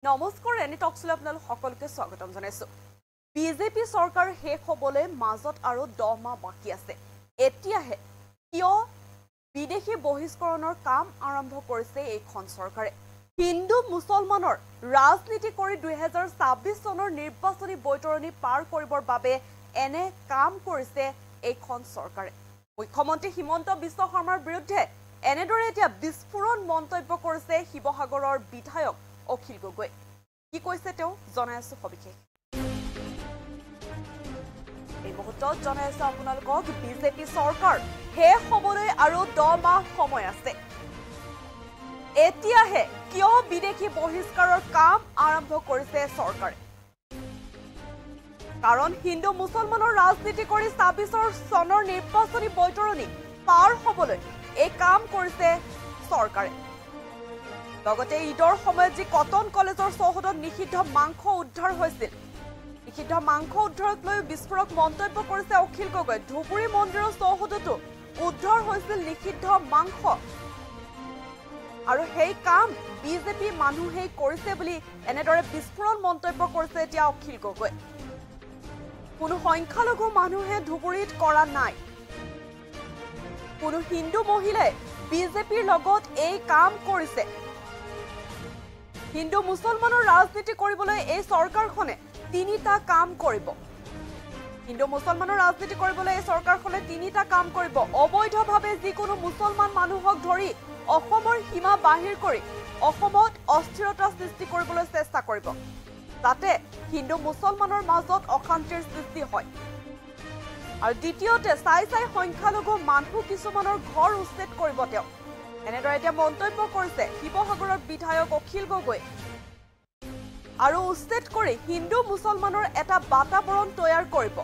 নমস্কাৰ এনি টকছলৈ আপোনালোক সকলোকে স্বাগতম জনাইছো। বিজেপি চৰকাৰ শেষ হ'বলৈ মাজত আৰু 10 মাহ বাকী আছে। এতিয়াহে কিয় বিদেশী বহিষ্কৰণৰ কাম আৰম্ভ কৰিছে এইখন চৰকাৰে? হিন্দু মুছলমানৰ ৰাজনীতি কৰি 2026 চনৰ নিৰ্বাচনী বৈতৰণি পাৰ কৰিবৰ বাবে এনে কাম কৰিছে এইখন চৰকাৰে। মুখ্যমন্ত্ৰী হিমন্ত বিশ্ব শৰ্মাৰ বিৰুদ্ধে এনেদৰে এতিয়া বিস্ফোৰণ মন্তব্য কৰিছে শিৱসাগৰৰ বিধায়ক অখিল গগৈ। কি কৈছে তেওঁ জনাই আছো সবিশেষ। এই মুহূৰ্তত জনাই আছো আপোনালোকক বিজেপি চৰকাৰ শেষ হ'বলৈ আৰু 10 মাহ সময় আছে। এতিয়াহে কিয় বিদেশী বহিষ্কাৰৰ কাম আৰম্ভ কৰিছে চৰকাৰে? কাৰণ হিন্দু মুছলমানৰ ৰাজনীতি কৰি 26 চনৰ নিৰ্বাচনী বৈতৰণি পাৰ হ'বলৈ এই কাম কৰিছে চৰকাৰে। লগতে ঈদৰ সময়ত যি কটন কলেজৰ চৌহদত নিষিদ্ধ মাংস উদ্ধাৰ হৈছিল, নিষিদ্ধ মাংস উদ্ধাৰক লৈ বিস্ফোৰক মন্তব্য কৰিছে অখিল গগৈ। ধুবুৰী মন্দিৰৰ চৌহদতো উদ্ধাৰ হৈছিল নিষিদ্ধ মাংস, আৰু সেই কাম বিজেপি মানুহেই কৰিছে বুলি এনেদৰে বিস্ফোৰণ মন্তব্য কৰিছে এতিয়া অখিল গগৈ। কোনো সংখ্যালঘু মানুহে ধুবুৰীত কৰা নাই, কোনো হিন্দু মহিলাই বিজেপিৰ লগত এই কাম কৰিছে। হিন্দু মুছলমানৰ ৰাজনীতি কৰিবলৈ এই চৰকাৰখনে 3টা কাম কৰিব। হিন্দু মুছলমানৰ ৰাজনীতি কৰিবলৈ এই চৰকাৰখনে 3টা কাম কৰিব। অবৈধভাৱে যিকোনো মুছলমান মানুহক ধৰি অসমৰ সীমা বাহিৰ কৰি অসমত অস্থিৰতা সৃষ্টি কৰিবলৈ চেষ্টা কৰিব, যাতে হিন্দু মুছলমানৰ মাজত অশান্তিৰ সৃষ্টি হয়। আৰু দ্বিতীয়তে চাই সংখ্যালঘু মানুহ কিছুমানৰ ঘৰ উচ্ছেদ কৰিব তেওঁ। এনেদৰে এতিয়া মন্তব্য কৰিছে শিৱসাগৰৰ বিধায়ক অখিল গগৈ। আৰু উচ্ছেদ কৰি হিন্দু মুছলমানৰ এটা বাতাবৰণ তৈয়াৰ কৰিব।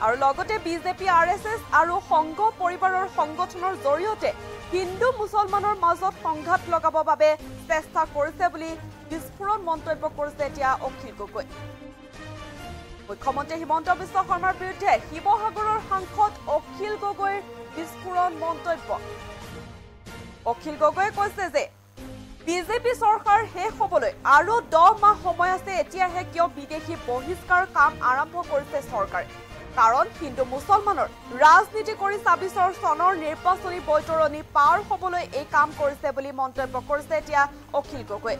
আৰু লগতে বিজেপি RSS আৰু সংঘ পৰিবাৰৰ সংগঠনৰ জৰিয়তে হিন্দু মুছলমানৰ মাজত সংঘাত লগাব বাবে চেষ্টা কৰিছে বুলি বিস্ফোৰণ মন্তব্য কৰিছে এতিয়া অখিল গগৈ। মুখ্যমন্ত্ৰী হিমন্ত বিশ্ব শৰ্মাৰ বিৰুদ্ধে শিৱসাগৰৰ সাংসদ অখিল গগৈৰ বিস্ফোৰণ মন্তব্য। অখিল গগৈয়ে কৈছে যে বিজেপি চৰকাৰ শেষ হ'বলৈ আৰু 10 মাহ সময় আছে। এতিয়াহে কিয় বিদেশী বহিষ্কাৰ কাম আৰম্ভ কৰিছে চৰকাৰে? কাৰণ হিন্দু মুছলমানৰ ৰাজনীতি কৰি 26 চনৰ নিৰ্বাচনী বৈতৰণি পাৰ হ'বলৈ এই কাম কৰিছে বুলি মন্তব্য কৰিছে এতিয়া অখিল গগৈ।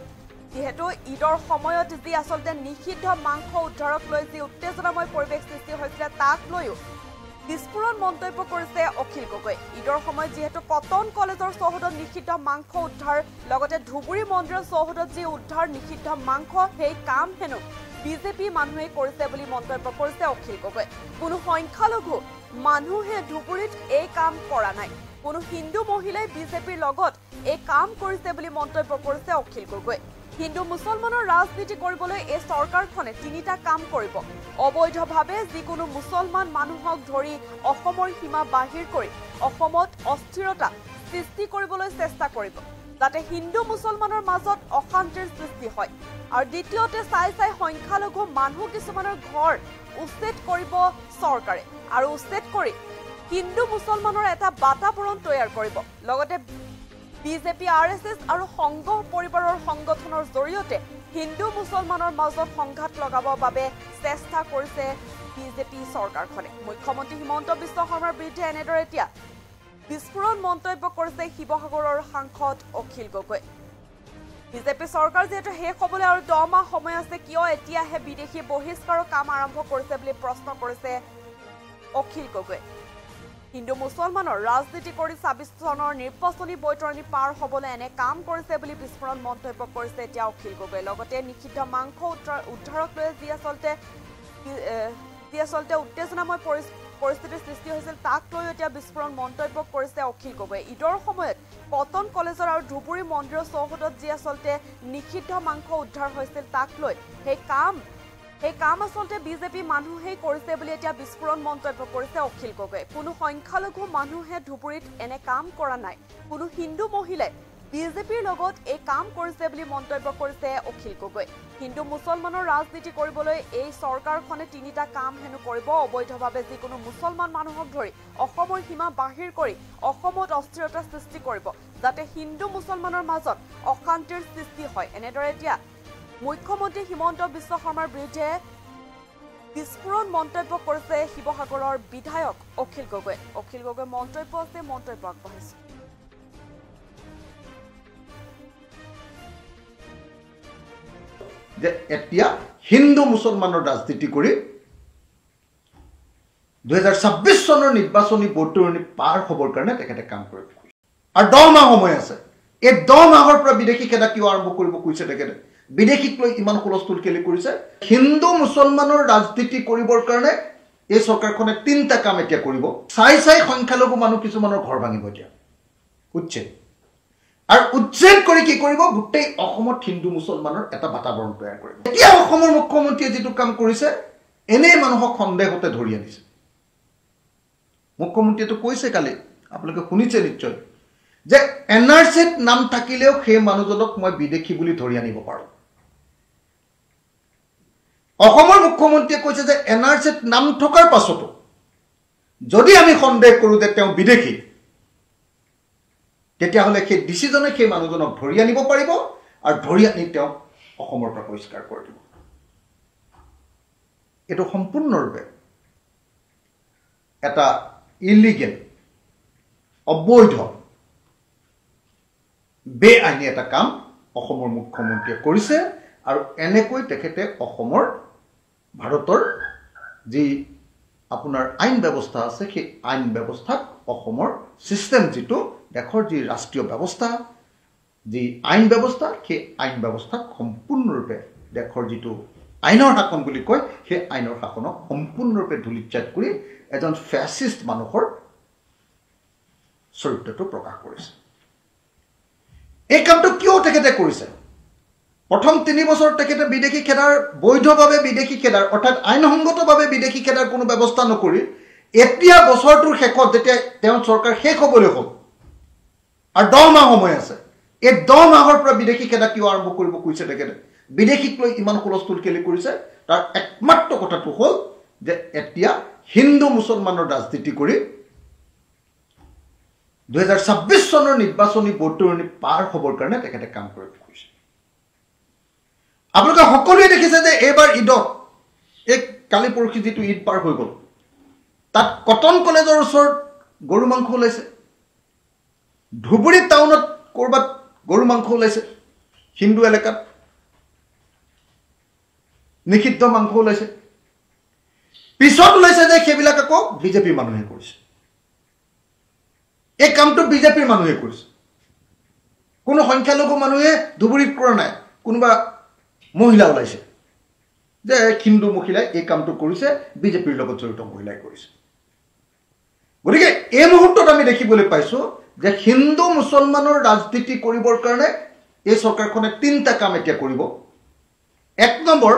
যিহেতু ঈদৰ সময়ত যি আচলতে নিষিদ্ধ মাংস উদ্ধাৰক লৈ যি উত্তেজনাময় পৰিৱেশ সৃষ্টি হৈছিলে, তাক লৈও বিস্ফোৰণ মন্তব্য কৰিছে অখিল গগৈ। ঈদৰ সময়ত যিহেতু কটন কলেজৰ চৌহদত নিষিদ্ধ মাংস উদ্ধাৰ, লগতে ধুবুৰী মন্দিৰৰ চৌহদত যি উদ্ধাৰ নিষিদ্ধ মাংস, সেই কাম হেনো বিজেপি মানুহে কৰিছে বুলি মন্তব্য কৰিছে অখিল গগৈ। কোনো সংখ্যালঘু মানুহে ধুবুৰীত এই কাম কৰা নাই, কোনো হিন্দু মহিলাই বিজেপিৰ লগত এই কাম কৰিছে বুলি মন্তব্য কৰিছে অখিল গগৈ। হিন্দু মুছলমানৰ ৰাজনীতি কৰিবলৈ এই চৰকাৰখনে 3টা কাম কৰিব। অবৈধভাৱে যিকোনো মুছলমান মানুহক ধৰি অসমৰ সীমা বাহিৰ কৰি অসমত অস্থিৰতা সৃষ্টি কৰিবলৈ চেষ্টা কৰিব, যাতে হিন্দু মুছলমানৰ মাজত অশান্তিৰ সৃষ্টি হয়। আৰু দ্বিতীয়তে চাই সংখ্যালঘু মানুহ কিছুমানৰ ঘৰ উচ্ছেদ কৰিব চৰকাৰে, আৰু উচ্ছেদ কৰি হিন্দু মুছলমানৰ এটা বাতাবৰণ তৈয়াৰ কৰিব। লগতে বিজেপি RSS আৰু সংঘ পৰিবাৰৰ সংগঠনৰ জৰিয়তে হিন্দু মুছলমানৰ মাজত সংঘাত লগাবৰ বাবে চেষ্টা কৰিছে বিজেপি চৰকাৰখনে। মুখ্যমন্ত্ৰী হিমন্ত বিশ্ব শৰ্মাৰ বিৰুদ্ধে এনেদৰে এতিয়া বিস্ফোৰণ মন্তব্য কৰিছে শিৱসাগৰৰ সাংসদ অখিল গগৈ। বিজেপি চৰকাৰ যিহেতু শেষ হ'বলৈ আৰু 10 মাহ সময় আছে, কিয় এতিয়াহে বিদেশী বহিষ্কাৰৰ কাম আৰম্ভ কৰিছে বুলি প্ৰশ্ন কৰিছে অখিল গগৈ। হিন্দু মুছলমানৰ ৰাজনীতি কৰি 26 চনৰ নিৰ্বাচনী বৈতৰণি পাৰ হ'বলৈ এনে কাম কৰিছে বুলি বিস্ফোৰণ মন্তব্য কৰিছে এতিয়া অখিল গগৈ। লগতে নিষিদ্ধ মাংস উদ্ধাৰক লৈ যি আচলতে উত্তেজনাময় পৰিস্থিতিৰ সৃষ্টি হৈছিল, তাক লৈ এতিয়া বিস্ফোৰণ মন্তব্য কৰিছে অখিল গগৈ। ঈদৰ সময়ত কটন কলেজৰ আৰু ধুবুৰী মন্দিৰৰ চৌহদত যি আচলতে নিষিদ্ধ মাংস উদ্ধাৰ হৈছিল, তাক লৈ সেই কাম আচলতে বিজেপি মানুহেই কৰিছে বুলি এতিয়া বিস্ফোৰণ মন্তব্য কৰিছে অখিল গগৈ। কোনো সংখ্যালঘু মানুহে ধুবুৰীত এনে কাম কৰা নাই, কোনো হিন্দু মহিলাই বিজেপিৰ লগত এই কাম কৰিছে বুলি মন্তব্য কৰিছে অখিল গগৈ। হিন্দু মুছলমানৰ ৰাজনীতি কৰিবলৈ এই চৰকাৰখনে 3টা কাম হেনো কৰিব। অবৈধভাৱে যিকোনো মুছলমান মানুহক ধৰি অসমৰ সীমা বাহিৰ কৰি অসমত অস্থিৰতা সৃষ্টি কৰিব, যাতে হিন্দু মুছলমানৰ মাজত অশান্তিৰ সৃষ্টি হয়। এনেদৰে এতিয়া মুখ্যমন্ত্ৰী হিমন্ত বিশ্ব শৰ্মাৰ বিৰুদ্ধে বিস্ফোৰণ মন্তব্য কৰিছে শিৱসাগৰৰ বিধায়ক অখিল গগৈ। অখিল গগৈ মন্তব্য আছে, মন্তব্য আগবঢ়াইছে। যে এতিয়া হিন্দু মুছলমানৰ ৰাজনীতি কৰি 2026 চনৰ নিৰ্বাচনী বৰ্তৰণি পাৰ হ'বৰ কাৰণে তেখেতে কাম কৰিব খুজিছে। আৰু 10 মাহ সময় আছে। এই 10 মাহৰ পৰা বিদেশী খেদা কিয় আৰম্ভ কৰিব খুজিছে তেখেতে? বিদেশীক লৈ ইমান হুলস্থুল কেলে কৰিছে? হিন্দু মুছলমানৰ ৰাজনীতি কৰিবৰ কাৰণে এই চৰকাৰখনে 3টা কাম এতিয়া কৰিব। চাই সংখ্যালঘু মানুহ কিছুমানৰ ঘৰ ভাঙিব এতিয়া উচ্ছেদ। আৰু উচ্ছেদ কৰি কি কৰিব? গোটেই অসমত হিন্দু মুছলমানৰ এটা বাতাবৰণ তৈয়াৰ কৰিব। এতিয়া অসমৰ মুখ্যমন্ত্ৰীয়ে যিটো কাম কৰিছে, এনেই মানুহক সন্দেহতে ধৰি আনিছে। মুখ্যমন্ত্ৰীয়েতো কৈছে কালি, আপোনালোকে শুনিছে নিশ্চয়, যে NRCত নাম থাকিলেও সেই মানুহজনক মই বিদেশী বুলি ধৰি আনিব পাৰোঁ। অসমৰ মুখ্যমন্ত্ৰীয়ে কৈছে যে NRCত নাম থকাৰ পাছতো যদি আমি সন্দেহ কৰোঁ যে তেওঁ বিদেশী, তেতিয়াহ'লে সেই ডিচিজনে সেই মানুহজনক ধৰি আনিব পাৰিব আৰু ধৰি আনি তেওঁক অসমৰ পৰা পৰিষ্কাৰ কৰি দিব। এইটো সম্পূৰ্ণৰূপে এটা ইলিগেল, অবৈধ, বেআইনী এটা কাম অসমৰ মুখ্যমন্ত্ৰীয়ে কৰিছে। আৰু এনেকৈ তেখেতে অসমৰ, ভাৰতৰ যি আপোনাৰ আইন ব্যৱস্থা আছে, সেই আইন ব্যৱস্থাক, অসমৰ চিষ্টেম, যিটো দেশৰ যি ৰাষ্ট্ৰীয় ব্যৱস্থা, যি আইন ব্যৱস্থা, সেই আইন ব্যৱস্থাক সম্পূৰ্ণৰূপে, দেশৰ যিটো আইনৰ শাসন বুলি কয়, সেই আইনৰ শাসনক সম্পূৰ্ণৰূপে ধূলিচ্ছাত কৰি এজন ফেচিষ্ট মানুহৰ চৰিত্ৰটো প্ৰকাশ কৰিছে। এই কামটো কিয় তেখেতে কৰিছে? প্ৰথম 3 বছৰ তেখেতে বিদেশী খেদাৰ, বৈধভাৱে বিদেশী খেদাৰ, অৰ্থাৎ আইনসংগতভাৱে বিদেশী খেদাৰ কোনো ব্যৱস্থা নকৰি, এতিয়া বছৰটোৰ শেষত যেতিয়া তেওঁৰ চৰকাৰ শেষ হ'বলৈ হ'ল আৰু 10 মাহ সময় আছে, এই 10 মাহৰ পৰা বিদেশী খেদা কিয় আৰম্ভ কৰিব খুজিছে তেখেতে? বিদেশীক লৈ ইমান হুলস্থুল কেলে কৰিছে? তাৰ একমাত্ৰ কথাটো হ'ল যে এতিয়া হিন্দু মুছলমানৰ ৰাজনীতি কৰি 2026 চনৰ নিৰ্বাচনী বৰ্তৰণি পাৰ হ'বৰ কাৰণে তেখেতে কাম কৰিব খুজিছে। আপোনালোকে সকলোৱে দেখিছে যে এইবাৰ ঈদত, এই কালি পৰহি যিটো ঈদ পাৰ হৈ গ'ল, তাত কটন কলেজৰ ওচৰত গৰু মাংস ওলাইছে, ধুবুৰী টাউনত ক'ৰবাত গৰু মাংস ওলাইছে, হিন্দু এলেকাত নিষিদ্ধ মাংস ওলাইছে। পিছত ওলাইছে যে সেইবিলাক আকৌ বিজেপি মানুহে কৰিছে। এই কামটো বিজেপিৰ মানুহে কৰিছে। কোনো সংখ্যালঘু মানুহে ধুবুৰীত কৰা নাই। কোনোবা মহিলা ওলাইছে যে হিন্দু মহিলাই এই কামটো কৰিছে, বিজেপিৰ লগত জড়িত মহিলাই কৰিছে। গতিকে এই মুহূৰ্তত আমি দেখিবলৈ পাইছোঁ যে হিন্দু মুছলমানৰ ৰাজনীতি কৰিবৰ কাৰণে এই চৰকাৰখনে 3টা কাম এতিয়া কৰিব। 1 নম্বৰ,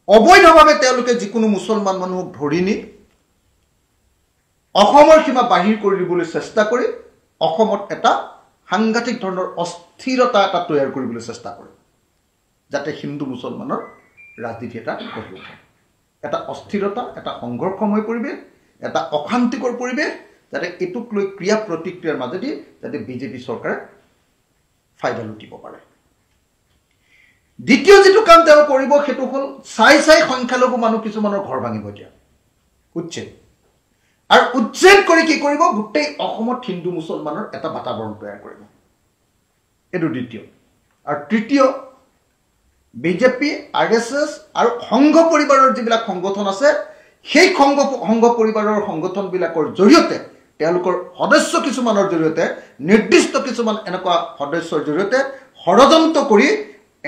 অবৈধভাৱে তেওঁলোকে যিকোনো মুছলমান মানুহক ধৰি নি অসমৰ সীমা বাহিৰ কৰি দিবলৈ চেষ্টা কৰি অসমত এটা সাংঘাতিক ধৰণৰ অস্থিৰতা এটা তৈয়াৰ কৰিবলৈ চেষ্টা কৰে, যাতে হিন্দু মুছলমানৰ ৰাজনীতি এটা গঢ়ি উঠে। এটা অস্থিৰতা, এটা সংঘৰ্ষময় পৰিৱেশ, এটা অশান্তিকৰ পৰিৱেশ, যাতে এইটোক লৈ ক্ৰিয়া প্ৰতিক্ৰিয়াৰ মাজেদি যাতে বিজেপি চৰকাৰে ফাইদা লুটিব পাৰে। দ্বিতীয় যিটো কাম তেওঁ কৰিব, সেইটো হ'ল চাই সংখ্যালঘু মানুহ কিছুমানৰ ঘৰ ভাঙিব এতিয়া উচ্ছেদ। আৰু উচ্ছেদ কৰি কি কৰিব? গোটেই অসমত হিন্দু মুছলমানৰ এটা বাতাবৰণ তৈয়াৰ কৰিব। এইটো দ্বিতীয়। আৰু তৃতীয়, বিজেপি, RSS আৰু সংঘ পৰিবাৰৰ যিবিলাক সংগঠন আছে, সেই সংঘ পৰিবাৰৰ সংগঠনবিলাকৰ জৰিয়তে, তেওঁলোকৰ সদস্য কিছুমানৰ জৰিয়তে, নিৰ্দিষ্ট কিছুমান এনেকুৱা সদস্যৰ জৰিয়তে ষড়যন্ত্ৰ কৰি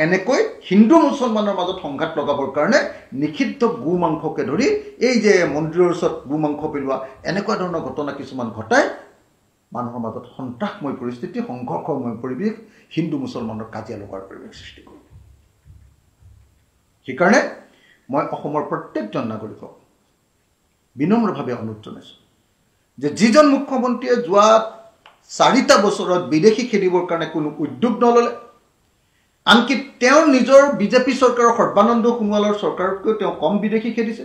এনেকৈ হিন্দু মুছলমানৰ মাজত সংঘাত লগাবৰ কাৰণে নিষিদ্ধ গো মাংসকে ধৰি এই যে মন্দিৰৰ ওচৰত গো মাংস পেলোৱা, এনেকুৱা ধৰণৰ ঘটনা কিছুমান ঘটাই মানুহৰ মাজত সন্ত্ৰাসময় পৰিস্থিতি, সংঘৰ্ষময় পৰিৱেশ, হিন্দু মুছলমানৰ কাজিয়া লগাৰ পৰিৱেশ সৃষ্টি কৰিব। সেইকাৰণে মই অসমৰ প্ৰত্যেকজন নাগৰিকক বিনম্ৰভাৱে অনুৰোধ জনাইছোঁ যে যিজন মুখ্যমন্ত্ৰীয়ে যোৱা 4টা বছৰত বিদেশী খেদিবৰ কাৰণে কোনো উদ্যোগ নল'লে, আনকি তেওঁৰ নিজৰ বিজেপি চৰকাৰৰ সৰ্বানন্দ সোণোৱালৰ চৰকাৰতকৈ তেওঁ কম বিদেশী খেদিছে,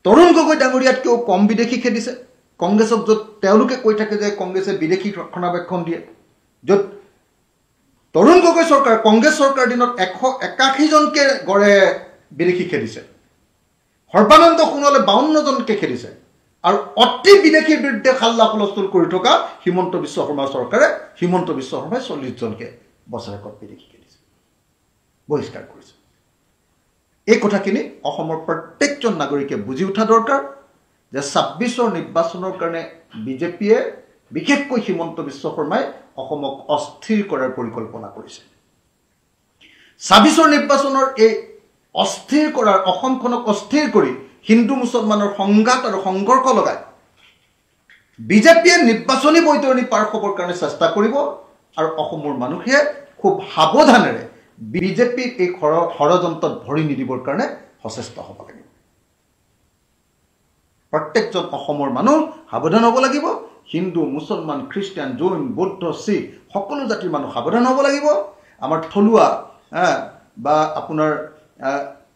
তৰুণ গগৈ ডাঙৰীয়াতকৈও কম বিদেশী খেদিছে, কংগ্ৰেছক য'ত তেওঁলোকে কৈ থাকে যে কংগ্ৰেছে বিদেশী ৰক্ষণাবেক্ষণ দিয়ে, য'ত তৰুণ গগৈ চৰকাৰ কংগ্ৰেছ চৰকাৰ দিনত 181জনকে গড়ে বিদেশী খেদিছে, সৰ্বানন্দ সোণোৱালে 52জনকে খেদিছে, আৰু অতি বিদেশীৰ বিৰুদ্ধে হাল্লা হুলস্থুল কৰি থকা হিমন্ত বিশ্ব শৰ্মা চৰকাৰে হিমন্ত বিশ্ব শৰ্মাই 40জনকে বছৰেকত বিদেশী খেদিছে, বহিষ্কাৰ কৰিছে। এই কথাখিনি অসমৰ প্ৰত্যেকজন নাগৰিকে বুজি উঠা দৰকাৰ যে 26ৰ নিৰ্বাচনৰ কাৰণে বিজেপিয়ে বিশেষকৈ হিমন্ত বিশ্ব শৰ্মাই অসমক অস্থিৰ কৰাৰ পৰিকল্পনা কৰিছে। 26ৰ নিৰ্বাচনৰ এই অস্থিৰ কৰাৰ, অসমখনক অস্থিৰ কৰি হিন্দু মুছলমানৰ সংঘাত আৰু সংঘৰ্ষ লগাই বিজেপিয়ে নিৰ্বাচনী বৈতৰণি পাৰ হ'বৰ কাৰণে চেষ্টা কৰিব, আৰু অসমৰ মানুহে খুব সাৱধানেৰে বিজেপিৰ এই ষড়যন্ত্ৰত ভৰি নিদিবৰ কাৰণে সচেষ্ট হ'ব লাগিব। প্ৰত্যেকজন অসমৰ মানুহ সাৱধান হ'ব লাগিব। হিন্দু, মুছলমান, খ্ৰীষ্টান, জৈন, বৌদ্ধ, শিখ সকলো জাতিৰ মানুহ সাৱধান হ'ব লাগিব। আমাৰ থলুৱা বা আপোনাৰ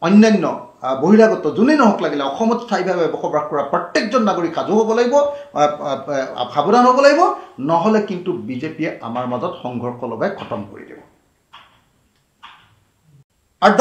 অন্যান্য বহিৰাগত যোনেই নহওক লাগিলে অসমত স্থায়ীভাৱে বসবাস কৰা প্ৰত্যেকজন নাগৰিক সাজু হ'ব লাগিব, সাৱধান হ'ব লাগিব, নহ'লে কিন্তু বিজেপিয়ে আমাৰ মাজত সংঘৰ্ষ লগাই খতম কৰি দিব। আৰু